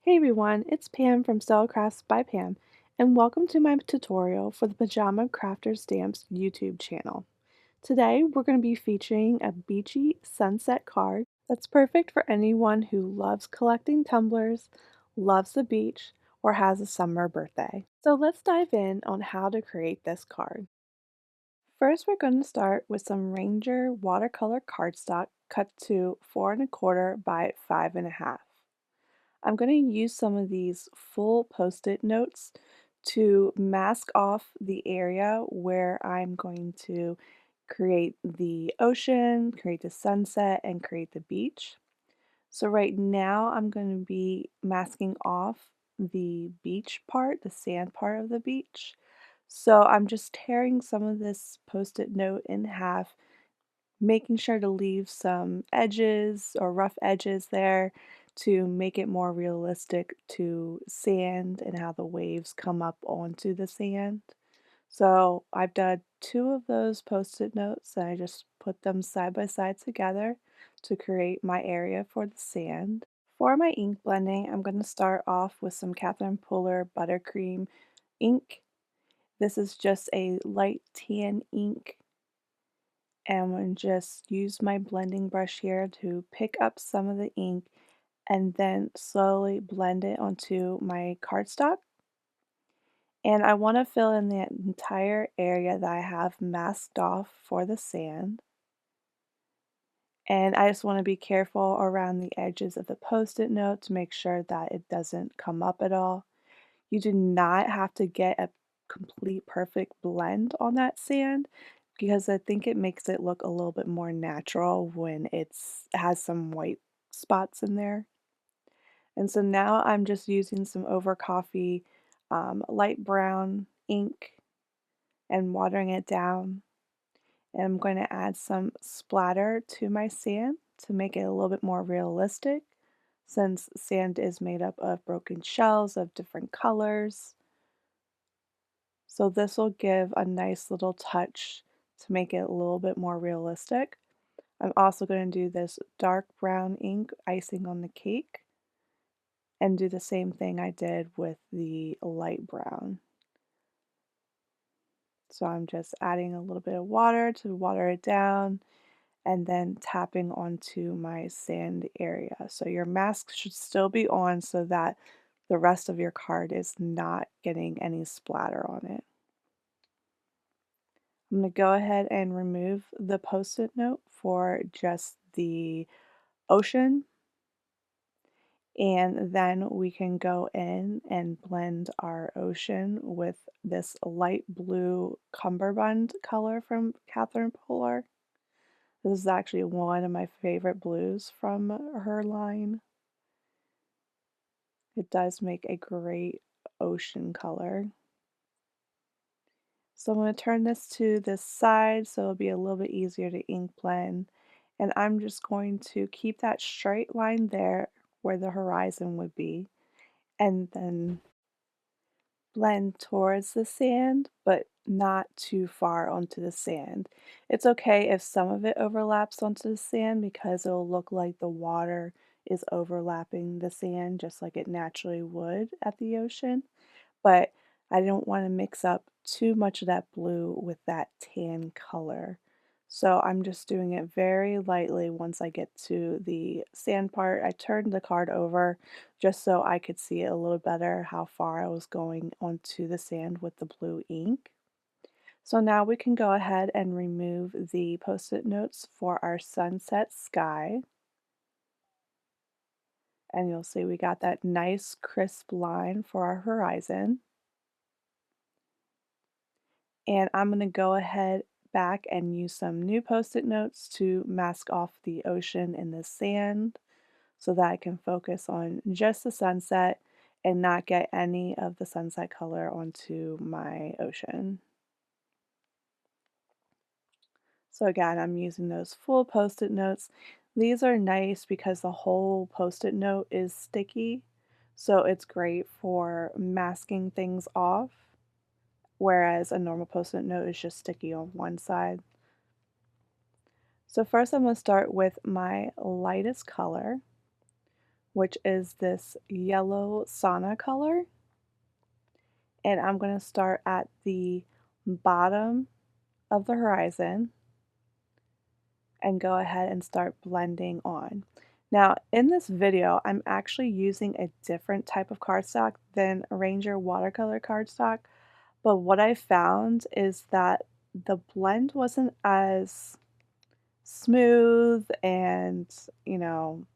Hey everyone, it's Pam from Crafts by Pam, and welcome to my tutorial for the Pajama Crafter Stamps YouTube channel. Today we're going to be featuring a beachy sunset card that's perfect for anyone who loves collecting tumblers, loves the beach, or has a summer birthday. So let's dive in on how to create this card. First, we're going to start with some Ranger watercolor cardstock cut to 4¼ by 5½. I'm going to use some of these full post-it notes to mask off the area where I'm going to create the ocean, create the sunset, and create the beach. So right now I'm going to be masking off the beach part, the sand part of the beach. So I'm just tearing some of this post-it note in half, making sure to leave some edges or rough edges there to make it more realistic to sand and how the waves come up onto the sand. So I've done two of those post-it notes and I just put them side by side together to create my area for the sand. For my ink blending, I'm going to start off with some Catherine Puller Buttercream ink. This is just a light tan ink, and I'm going to just use my blending brush here to pick up some of the ink and then slowly blend it onto my cardstock. And I want to fill in the entire area that I have masked off for the sand. And I just want to be careful around the edges of the post-it note to make sure that it doesn't come up at all. You do not have to get a complete perfect blend on that sand because I think it makes it look a little bit more natural when has some white spots in there. And so now I'm just using some over coffee light brown ink and watering it down. And I'm going to add some splatter to my sand to make it a little bit more realistic, since sand is made up of broken shells of different colors. So this will give a nice little touch to make it a little bit more realistic. I'm also going to do this dark brown ink icing on the cake and do the same thing I did with the light brown. So I'm just adding a little bit of water to water it down and then tapping onto my sand area. So your mask should still be on so that the rest of your card is not getting any splatter on it. I'm going to go ahead and remove the post-it note for just the ocean, and then we can go in and blend our ocean with this light blue cummerbund color from Catherine Puller. This is actually one of my favorite blues from her line. It does make a great ocean color. So I'm going to turn this to this side so it'll be a little bit easier to ink blend. And I'm just going to keep that straight line there where the horizon would be, and then blend towards the sand, but not too far onto the sand. It's okay if some of it overlaps onto the sand because it'll look like the water is overlapping the sand just like it naturally would at the ocean, but I don't want to mix up too much of that blue with that tan color. So I'm just doing it very lightly once I get to the sand part. I turned the card over just so I could see it a little better how far I was going onto the sand with the blue ink. So now we can go ahead and remove the post-it notes for our sunset sky. And you'll see we got that nice crisp line for our horizon. And I'm going to go ahead back and use some new post-it notes to mask off the ocean and the sand so that I can focus on just the sunset and not get any of the sunset color onto my ocean. So again, I'm using those full post-it notes. These are nice because the whole post-it note is sticky, so it's great for masking things off, whereas a normal post-it note is just sticky on one side. So first I'm going to start with my lightest color, which is this yellow sauna color. And I'm going to start at the bottom of the horizon and go ahead and start blending on. Now, in this video, I'm actually using a different type of cardstock than Ranger watercolor cardstock, but what I found is that the blend wasn't as smooth and, you know,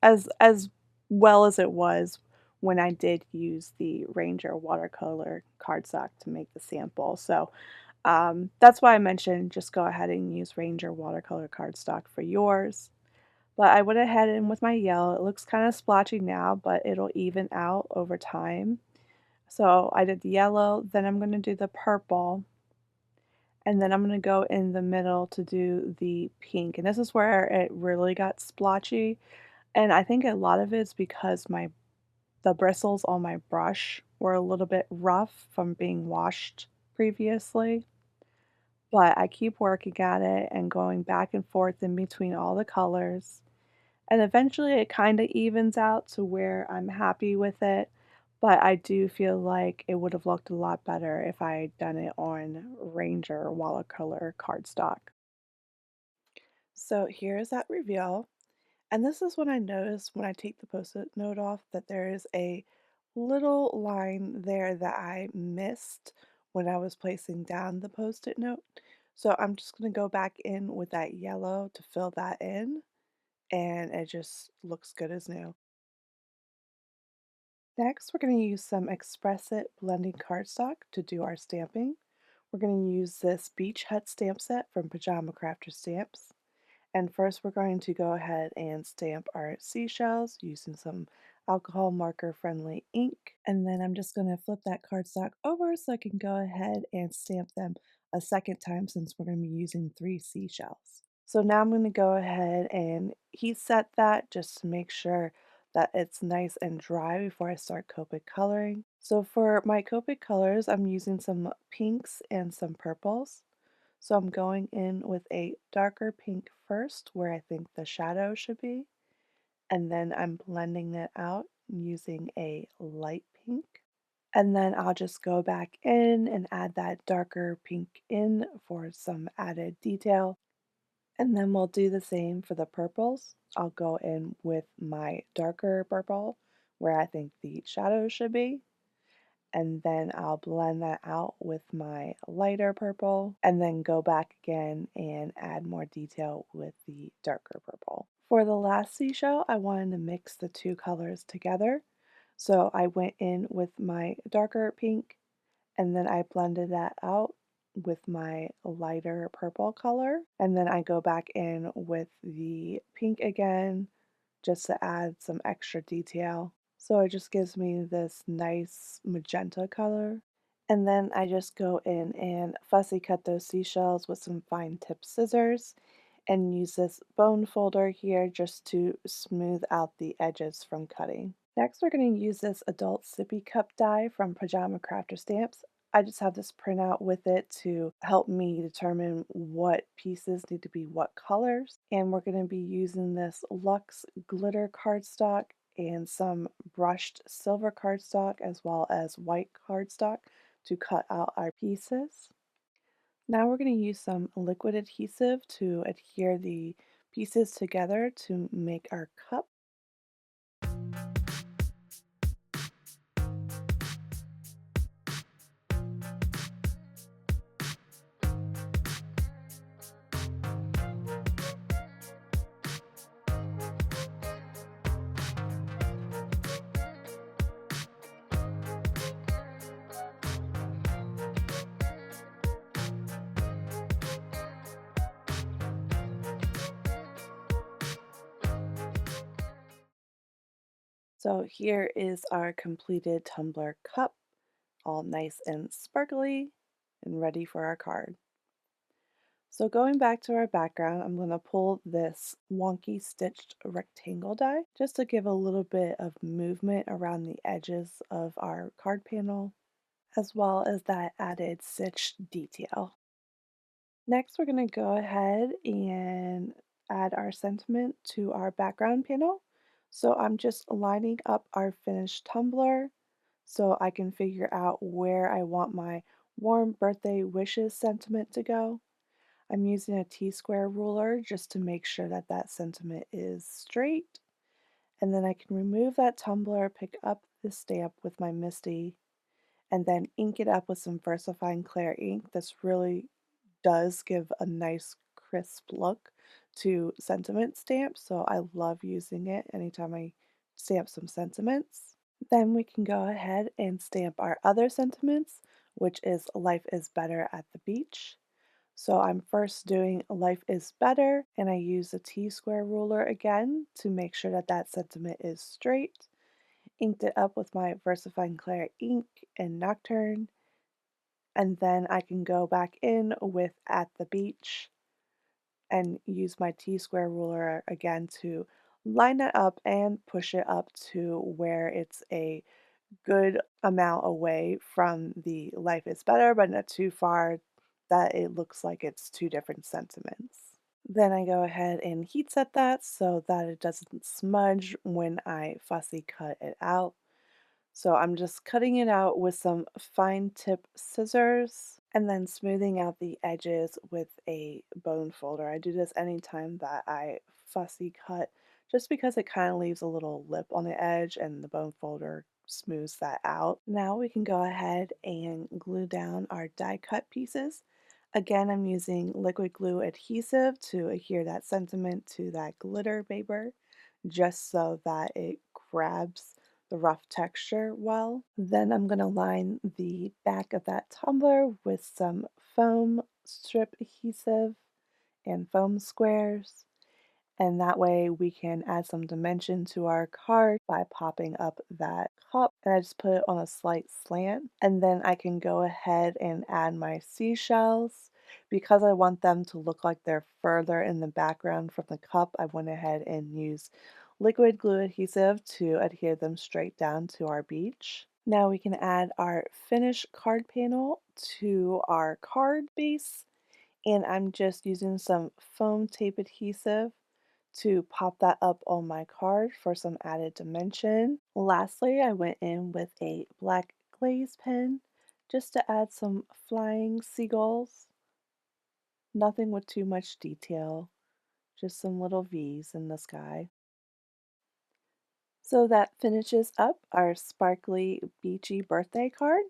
as well as it was when I did use the Ranger watercolor cardstock to make the sample. So that's why I mentioned just go ahead and use Ranger watercolor cardstock for yours. But I went ahead and with my yellow, it looks kind of splotchy now, but it'll even out over time. So I did the yellow, then I'm going to do the purple, and then I'm going to go in the middle to do the pink. And this is where it really got splotchy. And I think a lot of it's because the bristles on my brush were a little bit rough from being washed previously. But I keep working at it and going back and forth in between all the colors. And eventually it kind of evens out to where I'm happy with it. But I do feel like it would have looked a lot better if I had done it on Ranger watercolor cardstock. So here's that reveal. And this is when I notice when I take the post-it note off that there is a little line there that I missed when I was placing down the post-it note. So I'm just going to go back in with that yellow to fill that in, and it just looks good as new. Next, we're going to use some Express It blending cardstock to do our stamping. We're going to use this Beach Hut stamp set from Pajama Crafter Stamps. And first we're going to go ahead and stamp our seashells using some alcohol marker friendly ink. And then I'm just going to flip that cardstock over so I can go ahead and stamp them a second time since we're going to be using 3 seashells. So now I'm going to go ahead and heat set that just to make sure that it's nice and dry before I start Copic coloring. So for my Copic colors, I'm using some pinks and some purples. So I'm going in with a darker pink first where I think the shadow should be, and then I'm blending it out using a light pink. And then I'll just go back in and add that darker pink in for some added detail. And then we'll do the same for the purples. I'll go in with my darker purple where I think the shadow should be, and then I'll blend that out with my lighter purple and then go back again and add more detail with the darker purple. For the last seashell, I wanted to mix the two colors together. So I went in with my darker pink and then I blended that out with my lighter purple color. And then I go back in with the pink again just to add some extra detail. So it just gives me this nice magenta color. And then I just go in and fussy cut those seashells with some fine tip scissors and use this bone folder here just to smooth out the edges from cutting. Next, we're going to use this adult sippy cup die from Pajama Crafter Stamps. I just have this printout with it to help me determine what pieces need to be what colors. And we're going to be using this Luxe glitter cardstock and some brushed silver cardstock as well as white cardstock to cut out our pieces. Now we're going to use some liquid adhesive to adhere the pieces together to make our cup. So here is our completed tumbler cup, all nice and sparkly and ready for our card. So going back to our background, I'm going to pull this wonky stitched rectangle die just to give a little bit of movement around the edges of our card panel, as well as that added stitched detail. Next, we're going to go ahead and add our sentiment to our background panel. So I'm just lining up our finished tumbler so I can figure out where I want my warm birthday wishes sentiment to go. I'm using a T-square ruler just to make sure that that sentiment is straight. And then I can remove that tumbler, pick up the stamp with my Misty, and then ink it up with some VersaFine Clear ink. This really does give a nice crisp look to sentiment stamps, so I love using it anytime I stamp some sentiments. Then we can go ahead and stamp our other sentiments, which is life is better at the beach. So I'm first doing life is better, and I use a T-square ruler again to make sure that that sentiment is straight. Inked it up with my VersaFine Clear ink and Nocturne, and then I can go back in with at the beach and use my T-square ruler again to line it up and push it up to where it's a good amount away from the life is better, but not too far that it looks like it's two different sentiments. Then I go ahead and heat set that so that it doesn't smudge when I fussy cut it out. So I'm just cutting it out with some fine tip scissors and then smoothing out the edges with a bone folder. I do this anytime that I fussy cut just because it kind of leaves a little lip on the edge and the bone folder smooths that out. Now we can go ahead and glue down our die cut pieces. Again, I'm using liquid glue adhesive to adhere that sentiment to that glitter paper just so that it grabs the rough texture well. Then I'm going to line the back of that tumbler with some foam strip adhesive and foam squares. And that way we can add some dimension to our card by popping up that cup. And I just put it on a slight slant. And then I can go ahead and add my seashells. Because I want them to look like they're further in the background from the cup, I went ahead and used liquid glue adhesive to adhere them straight down to our beach. Now we can add our finished card panel to our card base, and I'm just using some foam tape adhesive to pop that up on my card for some added dimension. Lastly, I went in with a black glaze pen just to add some flying seagulls. Nothing with too much detail, just some little V's in the sky. So that finishes up our sparkly beachy birthday card.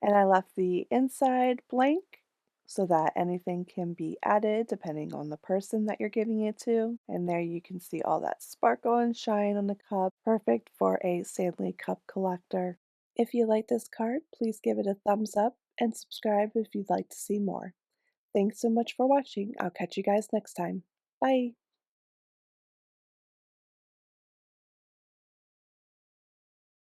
And I left the inside blank so that anything can be added depending on the person that you're giving it to. And there you can see all that sparkle and shine on the cup, perfect for a Stanley cup collector. If you like this card, please give it a thumbs up and subscribe if you'd like to see more. Thanks so much for watching. I'll catch you guys next time. Bye!